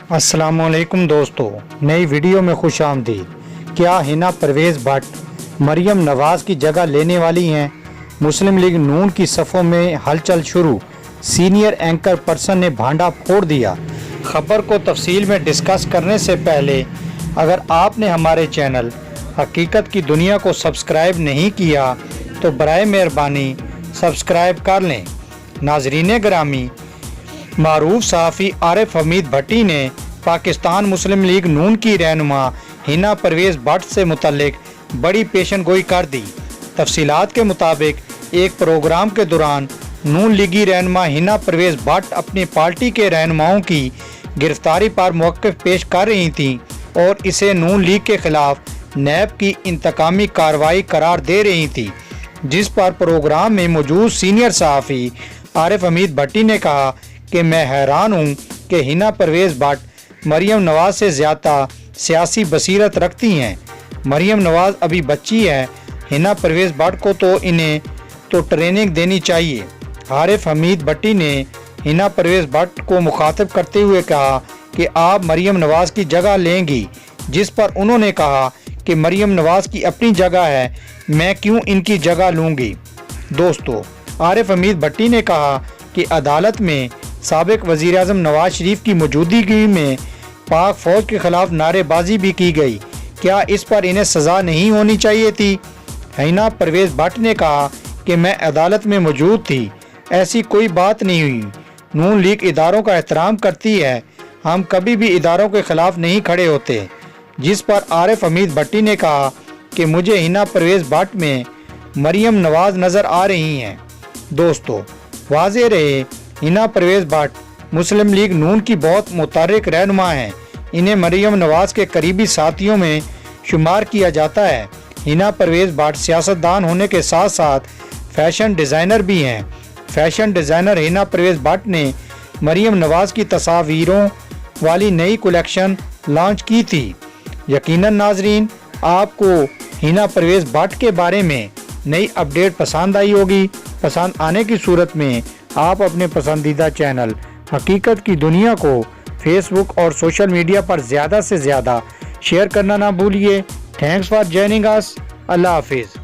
अस्सलामुअलैकुम दोस्तों, नई वीडियो में खुश आमदीद। क्या हिना परवेज़ भट्ट मरियम नवाज़ की जगह लेने वाली हैं? मुस्लिम लीग नून की सफ़ों में हलचल शुरू। सीनियर एंकर पर्सन ने भांडा फोड़ दिया। खबर को तफसील में डिस्कस करने से पहले अगर आपने हमारे चैनल हकीकत की दुनिया को सब्सक्राइब नहीं किया तो बराए मेहरबानी सब्सक्राइब कर लें। नाजरीन गिरामी, मारूफ सहाफ़ी आरिफ हमीद भट्टी ने पाकिस्तान मुस्लिम लीग नून की रहनुमा हिना परवेज़ भट्ट से मुतल्लिक बड़ी पेशन गोई कर दी। तफसीलात के मुताबिक एक प्रोग्राम के दौरान नून लीगी रहनुमा हिना परवेज़ भट्ट अपनी पार्टी के रहनुमाओं की गिरफ्तारी पर मौक़िफ़ पेश कर रही थीं और इसे नून लीग के ख़िलाफ़ नैब की इंतकामी कार्रवाई करार दे रही थी, जिस पर प्रोग्राम में मौजूद सीनियर सहाफ़ी आरिफ हमीद भट्टी ने कहा कि मैं हैरान हूँ कि हिना परवेज़ भट्ट मरियम नवाज़ से ज़्यादा सियासी बसीरत रखती हैं। मरियम नवाज़ अभी बच्ची है। हिना परवेज़ भट्ट को तो इन्हें तो ट्रेनिंग देनी चाहिए। आरिफ हमीद भट्टी ने हिना परवेज़ भट्ट को मुखातिब करते हुए कहा कि आप मरियम नवाज़ की जगह लेंगी, जिस पर उन्होंने कहा कि मरियम नवाज़ की अपनी जगह है, मैं क्यों इनकी जगह लूँगी। दोस्तों, आरिफ हमीद भट्टी ने कहा कि अदालत में साबिक वज़ीर-ए-आज़म नवाज शरीफ की मौजूदगी में पाक फ़ौज के ख़िलाफ़ नारेबाजी भी की गई। क्या इस पर इन्हें सज़ा नहीं होनी चाहिए थी? हिना परवेज़ भट्ट ने कहा कि मैं अदालत में मौजूद थी, ऐसी कोई बात नहीं हुई। नून लीग इदारों का एहतराम करती है, हम कभी भी इदारों के ख़िलाफ़ नहीं खड़े होते। जिस पर आरिफ हमीद भट्टी ने कहा कि मुझे हिना परवेज़ भट्ट में मरियम नवाज़ नज़र आ रही हैं। दोस्तों, वाज़ेह रहे, हिना परवेज़ भट्ट मुस्लिम लीग नून की बहुत मुतहर्रिक रहनुमा हैं। इन्हें मरियम नवाज़ के करीबी साथियों में शुमार किया जाता है। हिना परवेज़ भट्ट सियासतदान होने के साथ साथ फैशन डिज़ाइनर भी हैं। फैशन डिज़ाइनर हिना परवेज़ भट्ट ने मरियम नवाज़ की तस्वीरों वाली नई कलेक्शन लॉन्च की थी। यकीनन नाजरीन, आपको हिना परवेज़ भट्ट के बारे में नई अपडेट पसंद आई होगी। पसंद आने की सूरत में आप अपने पसंदीदा चैनल हकीकत की दुनिया को फेसबुक और सोशल मीडिया पर ज़्यादा से ज़्यादा शेयर करना ना भूलिए। Thanks for joining us. अल्लाह हाफिज़।